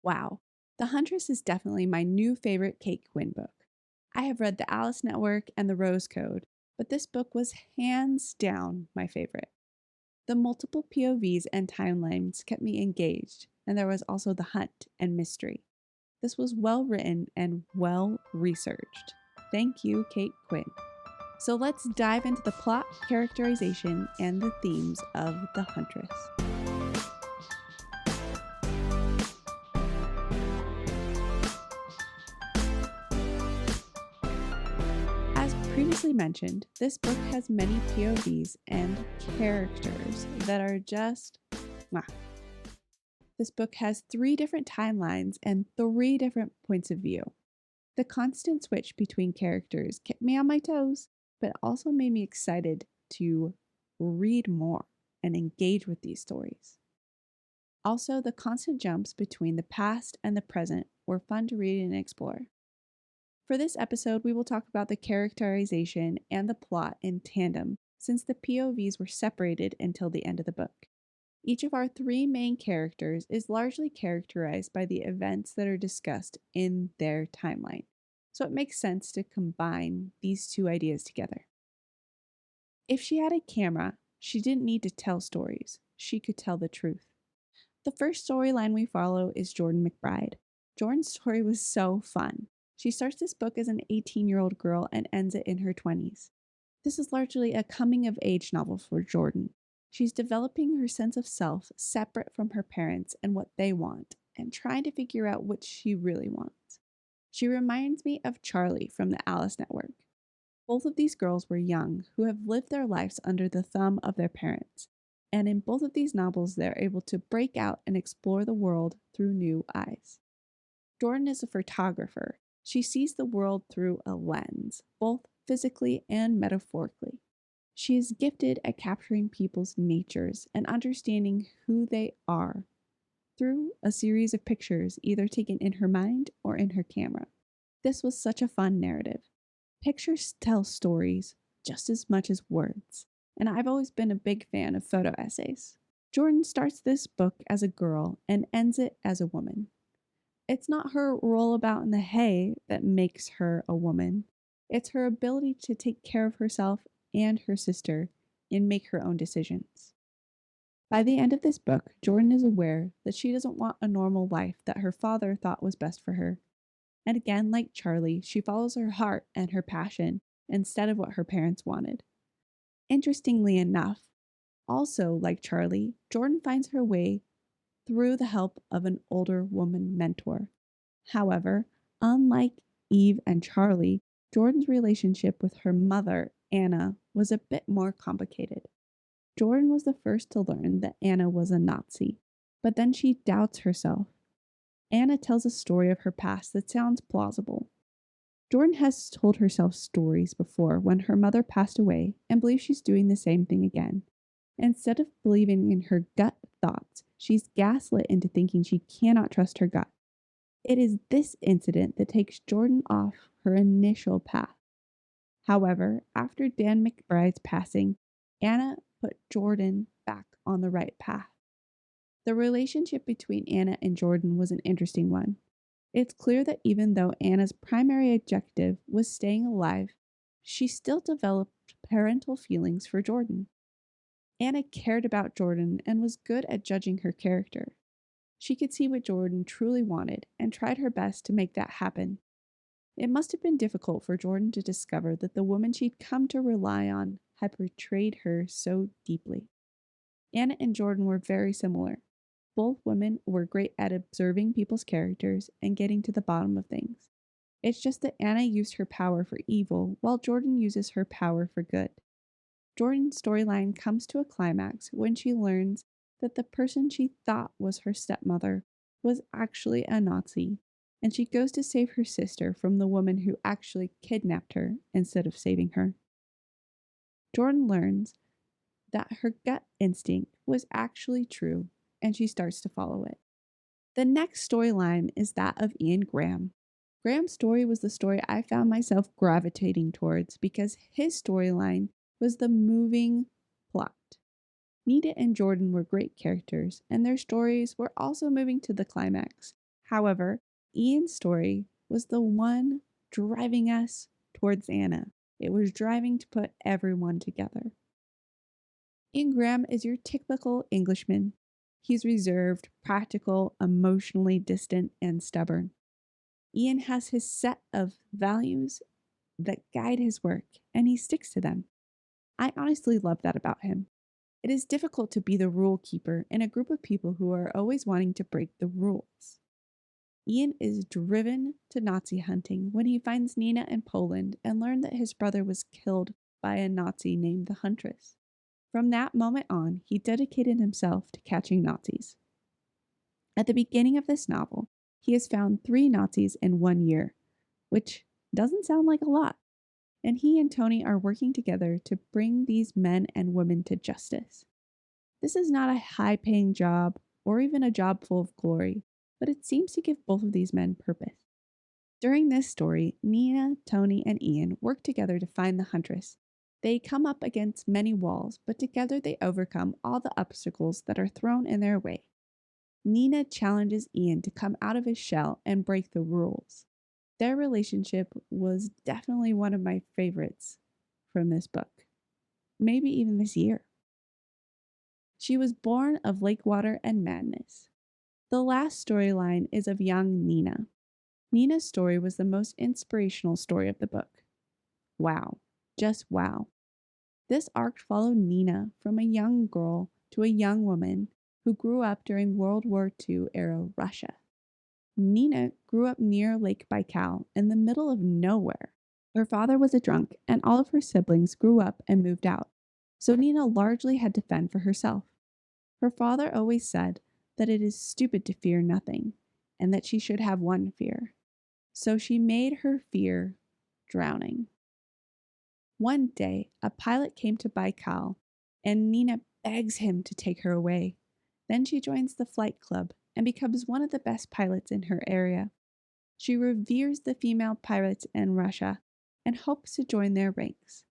Wow, The Huntress is definitely my new favorite Kate Quinn book. I have read The Alice Network and The Rose Code, but this book was hands down my favorite. The multiple POVs and timelines kept me engaged, and there was also the hunt and mystery. This was well written and well researched. Thank you, Kate Quinn. So let's dive into the plot, characterization, and the themes of The Huntress. As previously mentioned, this book has many POVs and characters that are just mwah. This book has 3 different timelines and 3 different points of view. The constant switch between characters kept me on my toes, but also made me excited to read more and engage with these stories. Also, the constant jumps between the past and the present were fun to read and explore. For this episode, we will talk about the characterization and the plot in tandem, since the POVs were separated until the end of the book. Each of our 3 main characters is largely characterized by the events that are discussed in their timeline, so it makes sense to combine these 2 ideas together. If she had a camera, she didn't need to tell stories, she could tell the truth. The first storyline we follow is Jordan McBride. Jordan's story was so fun. She starts this book as an 18-year-old girl and ends it in her 20s. This is largely a coming-of-age novel for Jordan. She's developing her sense of self separate from her parents and what they want, and trying to figure out what she really wants. She reminds me of Charlie from the Alice Network. Both of these girls were young, who have lived their lives under the thumb of their parents, and in both of these novels, they're able to break out and explore the world through new eyes. Jordan is a photographer. She sees the world through a lens, both physically and metaphorically. She is gifted at capturing people's natures and understanding who they are through a series of pictures either taken in her mind or in her camera. This was such a fun narrative. Pictures tell stories just as much as words, and I've always been a big fan of photo essays. Jordan starts this book as a girl and ends it as a woman. It's not her rollabout in the hay that makes her a woman. It's her ability to take care of herself and her sister and make her own decisions. By the end of this book, Jordan is aware that she doesn't want a normal life that her father thought was best for her. And again, like Charlie, she follows her heart and her passion instead of what her parents wanted. Interestingly enough, also like Charlie, Jordan finds her way through the help of an older woman mentor. However, unlike Eve and Charlie, Jordan's relationship with her mother, Anna, was a bit more complicated. Jordan was the first to learn that Anna was a Nazi, but then she doubts herself. Anna tells a story of her past that sounds plausible. Jordan has told herself stories before when her mother passed away and believes she's doing the same thing again. Instead of believing in her gut thoughts, she's gaslit into thinking she cannot trust her gut. It is this incident that takes Jordan off her initial path. However, after Dan McBride's passing, Anna put Jordan back on the right path. The relationship between Anna and Jordan was an interesting one. It's clear that even though Anna's primary objective was staying alive, she still developed parental feelings for Jordan. Anna cared about Jordan and was good at judging her character. She could see what Jordan truly wanted and tried her best to make that happen. It must have been difficult for Jordan to discover that the woman she'd come to rely on had betrayed her so deeply. Anna and Jordan were very similar. Both women were great at observing people's characters and getting to the bottom of things. It's just that Anna used her power for evil, while Jordan uses her power for good. Jordan's storyline comes to a climax when she learns that the person she thought was her stepmother was actually a Nazi, and she goes to save her sister from the woman who actually kidnapped her instead of saving her. Jordan learns that her gut instinct was actually true, and she starts to follow it. The next storyline is that of Ian Graham. Graham's story was the story I found myself gravitating towards because his storyline was the moving plot. Nita and Jordan were great characters, and their stories were also moving to the climax. However, Ian's story was the one driving us towards Anna. It was driving to put everyone together. Ian Graham is your typical Englishman. He's reserved, practical, emotionally distant, and stubborn. Ian has his set of values that guide his work, and he sticks to them. I honestly love that about him. It is difficult to be the rule keeper in a group of people who are always wanting to break the rules. Ian is driven to Nazi hunting when he finds Nina in Poland and learned that his brother was killed by a Nazi named the Huntress. From that moment on, he dedicated himself to catching Nazis. At the beginning of this novel, he has found 3 Nazis in 1 year, which doesn't sound like a lot. And he and Tony are working together to bring these men and women to justice. This is not a high-paying job or even a job full of glory, but it seems to give both of these men purpose. During this story, Nina, Tony, and Ian work together to find the Huntress. They come up against many walls, but together they overcome all the obstacles that are thrown in their way. Nina challenges Ian to come out of his shell and break the rules. Their relationship was definitely one of my favorites from this book, maybe even this year. She was born of lake water and madness. The last storyline is of young Nina. Nina's story was the most inspirational story of the book. Wow, just wow. This arc followed Nina from a young girl to a young woman who grew up during World War II era Russia. Nina grew up near Lake Baikal in the middle of nowhere. Her father was a drunk, and all of her siblings grew up and moved out, so Nina largely had to fend for herself. Her father always said that it is stupid to fear nothing, and that she should have one fear. So she made her fear drowning. One day, a pilot came to Baikal, and Nina begs him to take her away. Then she joins the flight club and becomes one of the best pilots in her area. She reveres the female pilots in Russia and hopes to join their ranks.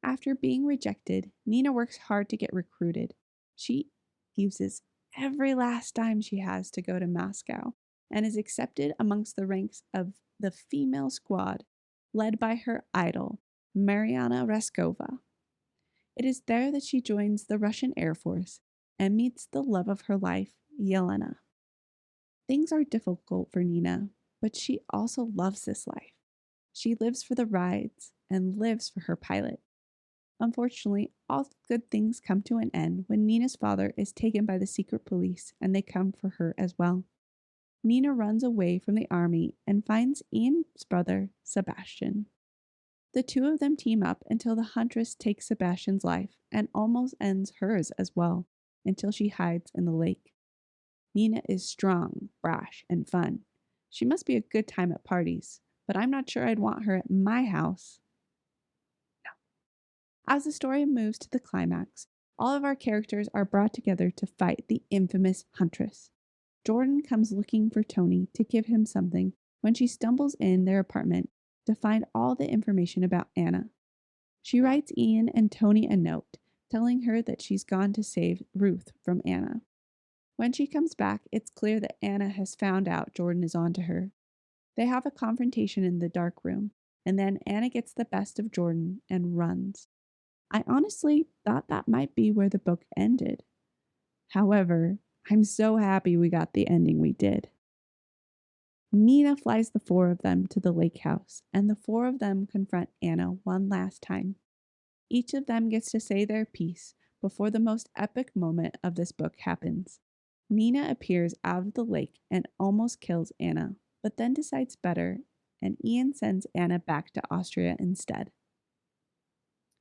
After being rejected, Nina works hard to get recruited. She uses every last dime she has to go to Moscow and is accepted amongst the ranks of the female squad led by her idol, Mariana Raskova. It is there that she joins the Russian Air Force and meets the love of her life, Yelena. Things are difficult for Nina, but she also loves this life. She lives for the rides and lives for her pilot. Unfortunately, all good things come to an end when Nina's father is taken by the secret police and they come for her as well. Nina runs away from the army and finds Ian's brother, Sebastian. The two of them team up until the Huntress takes Sebastian's life and almost ends hers as well, until she hides in the lake. Nina is strong, brash, and fun. She must be a good time at parties, but I'm not sure I'd want her at my house. No. As the story moves to the climax, all of our characters are brought together to fight the infamous Huntress. Jordan comes looking for Tony to give him something when she stumbles in their apartment to find all the information about Anna. She writes Ian and Tony a note, telling her that she's gone to save Ruth from Anna. When she comes back, it's clear that Anna has found out Jordan is onto her. They have a confrontation in the dark room, and then Anna gets the best of Jordan and runs. I honestly thought that might be where the book ended. However, I'm so happy we got the ending we did. Nina flies the 4 of them to the lake house, and the 4 of them confront Anna one last time. Each of them gets to say their piece before the most epic moment of this book happens. Nina appears out of the lake and almost kills Anna, but then decides better, and Ian sends Anna back to Austria instead.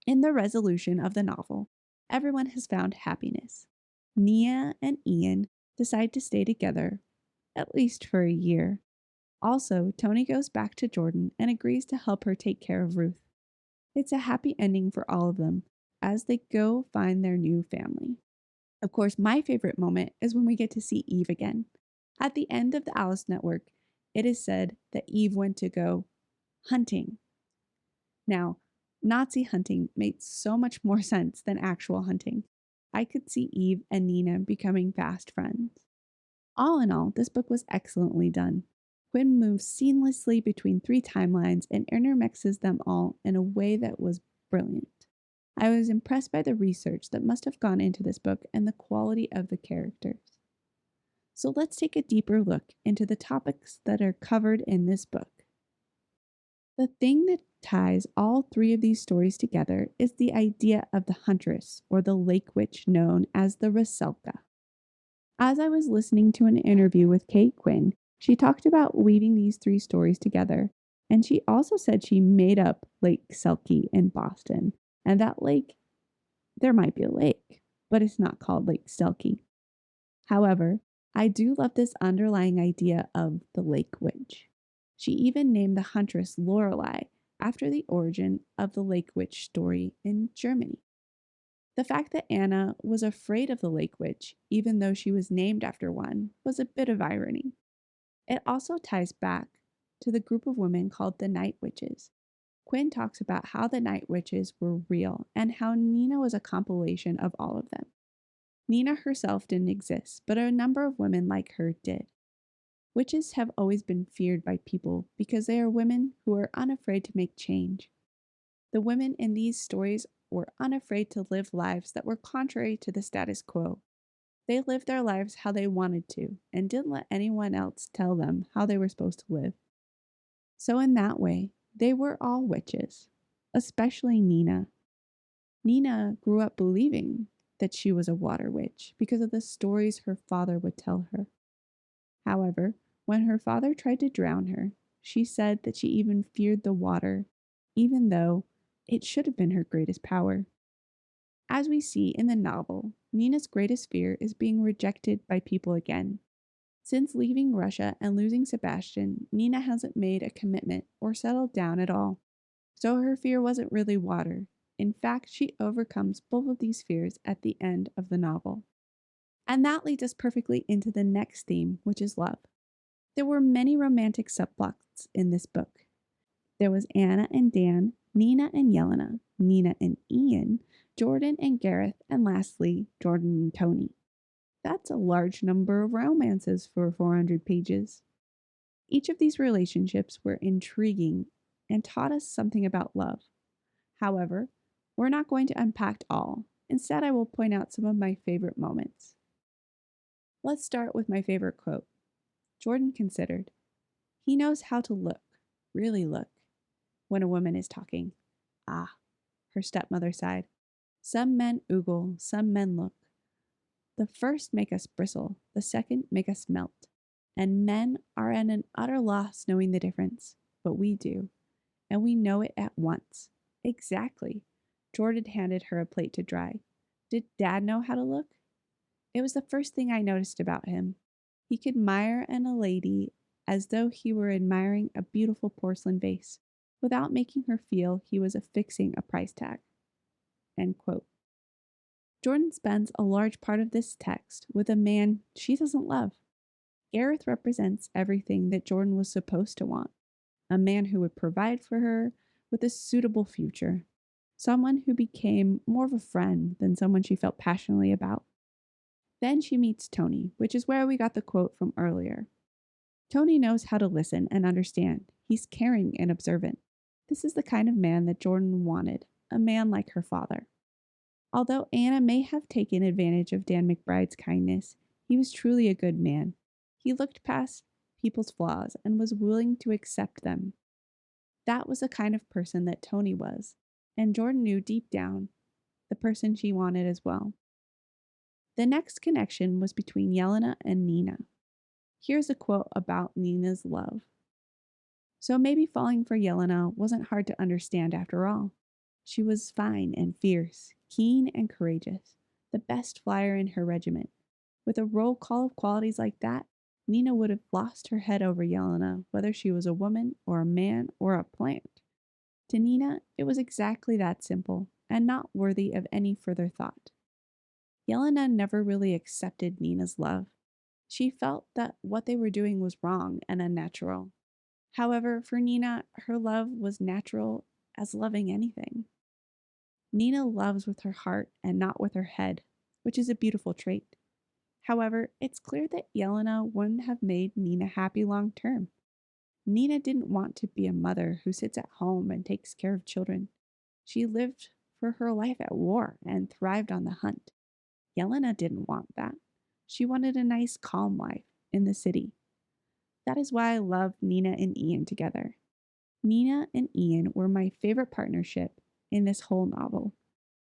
In the resolution of the novel, everyone has found happiness. Nia and Ian decide to stay together, at least for a year. Also, Tony goes back to Jordan and agrees to help her take care of Ruth. It's a happy ending for all of them as they go find their new family. Of course, my favorite moment is when we get to see Eve again. At the end of the Alice Network, it is said that Eve went to go hunting. Now, Nazi hunting made so much more sense than actual hunting. I could see Eve and Nina becoming fast friends. All in all, this book was excellently done. Quinn moves seamlessly between three timelines and intermixes them all in a way that was brilliant. I was impressed by the research that must have gone into this book and the quality of the characters. So let's take a deeper look into the topics that are covered in this book. The thing that ties all three of these stories together is the idea of the Huntress, or the lake witch known as the Rusalka. As I was listening to an interview with Kate Quinn, she talked about weaving these three stories together, and she also said she made up Lake Selkie in Boston, and that lake, there might be a lake, but it's not called Lake Selkie. However, I do love this underlying idea of the lake witch. She even named the huntress Lorelei after the origin of the lake witch story in Germany. The fact that Anna was afraid of the lake witch, even though she was named after one, was a bit of irony. It also ties back to the group of women called the Night Witches. Quinn talks about how the Night Witches were real and how Nina was a compilation of all of them. Nina herself didn't exist, but a number of women like her did. Witches have always been feared by people because they are women who are unafraid to make change. The women in these stories were unafraid to live lives that were contrary to the status quo. They lived their lives how they wanted to and didn't let anyone else tell them how they were supposed to live. So in that way, they were all witches, especially Nina. Nina grew up believing that she was a water witch because of the stories her father would tell her. However, when her father tried to drown her, she said that she even feared the water, even though it should have been her greatest power. As we see in the novel, Nina's greatest fear is being rejected by people again. Since leaving Russia and losing Sebastian, Nina hasn't made a commitment or settled down at all. So her fear wasn't really water. In fact, she overcomes both of these fears at the end of the novel. And that leads us perfectly into the next theme, which is love. There were many romantic subplots in this book. There was Anna and Dan, Nina and Yelena, Nina and Ian, Jordan and Gareth, and lastly, Jordan and Tony. That's a large number of romances for 400 pages. Each of these relationships were intriguing and taught us something about love. However, we're not going to unpack all. Instead, I will point out some of my favorite moments. Let's start with my favorite quote. Jordan considered, "He knows how to look, really look, when a woman is talking." Ah, her stepmother sighed. Some men oogle, some men look. The first make us bristle, the second make us melt. And men are at an utter loss knowing the difference, but we do. And we know it at once. Exactly. Jordan handed her a plate to dry. Did Dad know how to look? It was the first thing I noticed about him. He could admire a lady as though he were admiring a beautiful porcelain vase, without making her feel he was affixing a price tag. End quote. Jordan spends a large part of this text with a man she doesn't love. Gareth represents everything that Jordan was supposed to want. A man who would provide for her with a suitable future. Someone who became more of a friend than someone she felt passionately about. Then she meets Tony, which is where we got the quote from earlier. Tony knows how to listen and understand. He's caring and observant. This is the kind of man that Jordan wanted, a man like her father. Although Anna may have taken advantage of Dan McBride's kindness, he was truly a good man. He looked past people's flaws and was willing to accept them. That was the kind of person that Tony was, and Jordan knew deep down the person she wanted as well. The next connection was between Yelena and Nina. Here's a quote about Nina's love. So maybe falling for Yelena wasn't hard to understand after all. She was fine and fierce, keen and courageous, the best flyer in her regiment. With a roll call of qualities like that, Nina would have lost her head over Yelena, whether she was a woman or a man or a plant. To Nina, it was exactly that simple and not worthy of any further thought. Yelena never really accepted Nina's love. She felt that what they were doing was wrong and unnatural. However, for Nina, her love was natural as loving anything. Nina loves with her heart and not with her head, which is a beautiful trait. However, it's clear that Yelena wouldn't have made Nina happy long term. Nina didn't want to be a mother who sits at home and takes care of children. She lived for her life at war and thrived on the hunt. Yelena didn't want that. She wanted a nice, calm life in the city. That is why I love Nina and Ian together. Nina and Ian were my favorite partnership in this whole novel.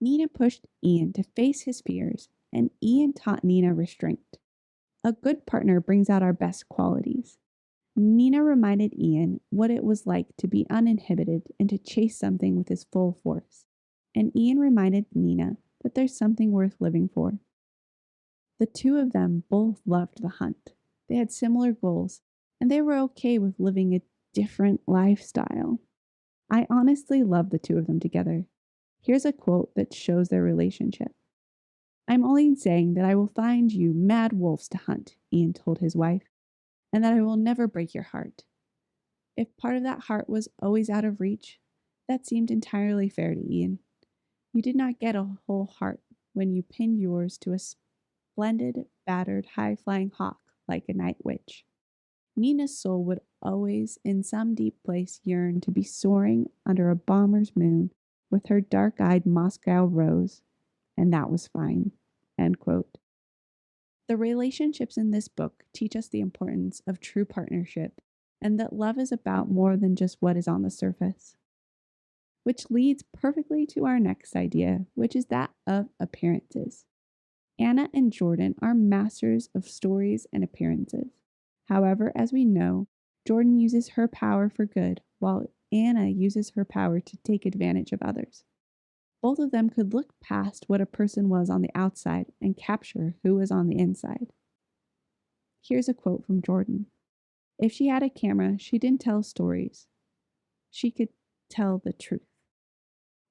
Nina pushed Ian to face his fears, and Ian taught Nina restraint. A good partner brings out our best qualities. Nina reminded Ian what it was like to be uninhibited and to chase something with his full force. And Ian reminded Nina that there's something worth living for. The two of them both loved the hunt. They had similar goals, and they were okay with living a different lifestyle. I honestly love the two of them together. Here's a quote that shows their relationship. "I'm only saying that I will find you mad wolves to hunt," Ian told his wife, "and that I will never break your heart." If part of that heart was always out of reach, that seemed entirely fair to Ian. You did not get a whole heart when you pinned yours to a splendid, battered, high-flying hawk like a night witch. Nina's soul would always, in some deep place, yearn to be soaring under a bomber's moon with her dark-eyed Moscow rose, and that was fine. End quote. The relationships in this book teach us the importance of true partnership and that love is about more than just what is on the surface. Which leads perfectly to our next idea, which is that of appearances. Anna and Jordan are masters of stories and appearances. However, as we know, Jordan uses her power for good, while Anna uses her power to take advantage of others. Both of them could look past what a person was on the outside and capture who was on the inside. Here's a quote from Jordan. "If she had a camera, she didn't tell stories. She could tell the truth."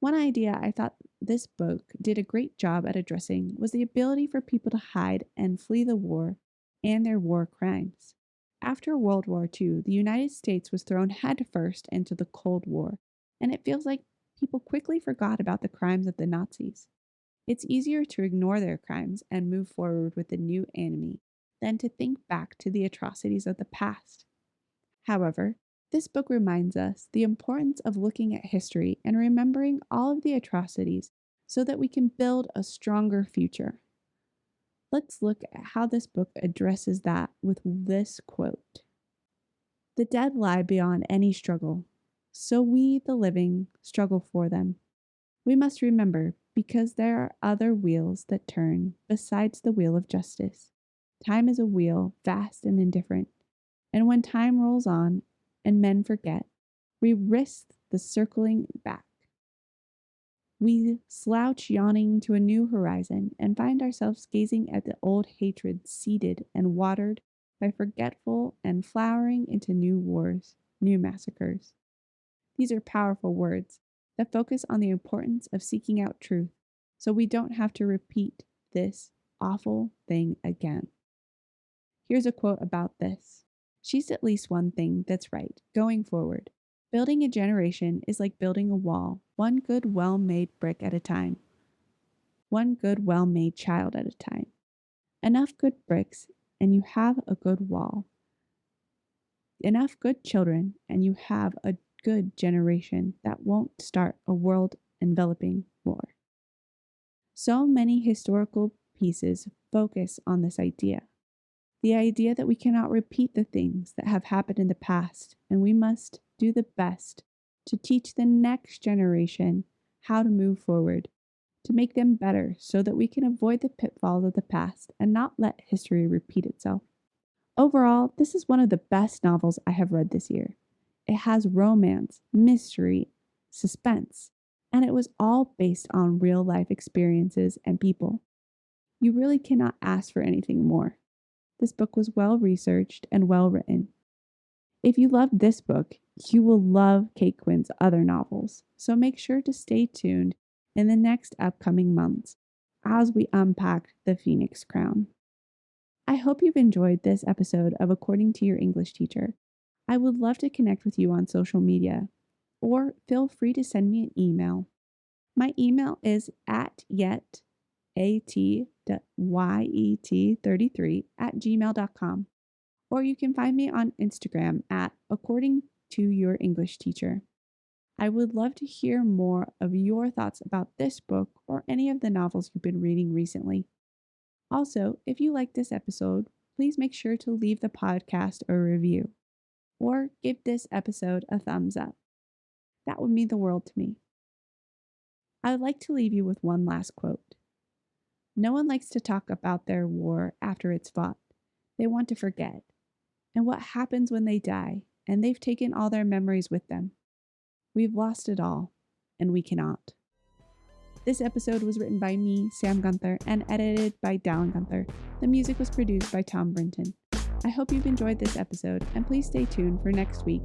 One idea I thought this book did a great job at addressing was the ability for people to hide and flee the war and their war crimes. After World War II, the United States was thrown headfirst into the Cold War, and it feels like people quickly forgot about the crimes of the Nazis. It's easier to ignore their crimes and move forward with the new enemy than to think back to the atrocities of the past. However, this book reminds us the importance of looking at history and remembering all of the atrocities so that we can build a stronger future. Let's look at how this book addresses that with this quote. "The dead lie beyond any struggle, so we, the living, struggle for them. We must remember, because there are other wheels that turn besides the wheel of justice. Time is a wheel, vast and indifferent, and when time rolls on and men forget, we risk the circling back. We slouch yawning to a new horizon and find ourselves gazing at the old hatred seeded and watered by forgetful and flowering into new wars, new massacres." These are powerful words that focus on the importance of seeking out truth so we don't have to repeat this awful thing again. Here's a quote about this. "She's at least one thing that's right, going forward. Building a generation is like building a wall, one good, well-made brick at a time. One good, well-made child at a time. Enough good bricks, and you have a good wall. Enough good children, and you have a good generation that won't start a world-enveloping war." So many historical pieces focus on this idea. The idea that we cannot repeat the things that have happened in the past, and we must do the best to teach the next generation how to move forward, to make them better so that we can avoid the pitfalls of the past and not let history repeat itself. Overall, this is one of the best novels I have read this year. It has romance, mystery, suspense, and it was all based on real life experiences and people. You really cannot ask for anything more. This book was well researched and well written. If you loved this book, you will love Kate Quinn's other novels, so make sure to stay tuned in the next upcoming months as we unpack The Phoenix Crown. I hope you've enjoyed this episode of According to Your English Teacher. I would love to connect with you on social media, or feel free to send me an email. My email is @yet ATWYET33@gmail.com. Or you can find me on Instagram at According to Your English Teacher. I would love to hear more of your thoughts about this book or any of the novels you've been reading recently. Also, if you like this episode, please make sure to leave the podcast a review or give this episode a thumbs up. That would mean the world to me. I would like to leave you with one last quote. No one likes to talk about their war after it's fought. They want to forget. And what happens when they die and they've taken all their memories with them? We've lost it all, and we cannot. This episode was written by me, Sam Gunther, and edited by Dallin Gunther. The music was produced by Tom Brinton. I hope you've enjoyed this episode, and please stay tuned for next week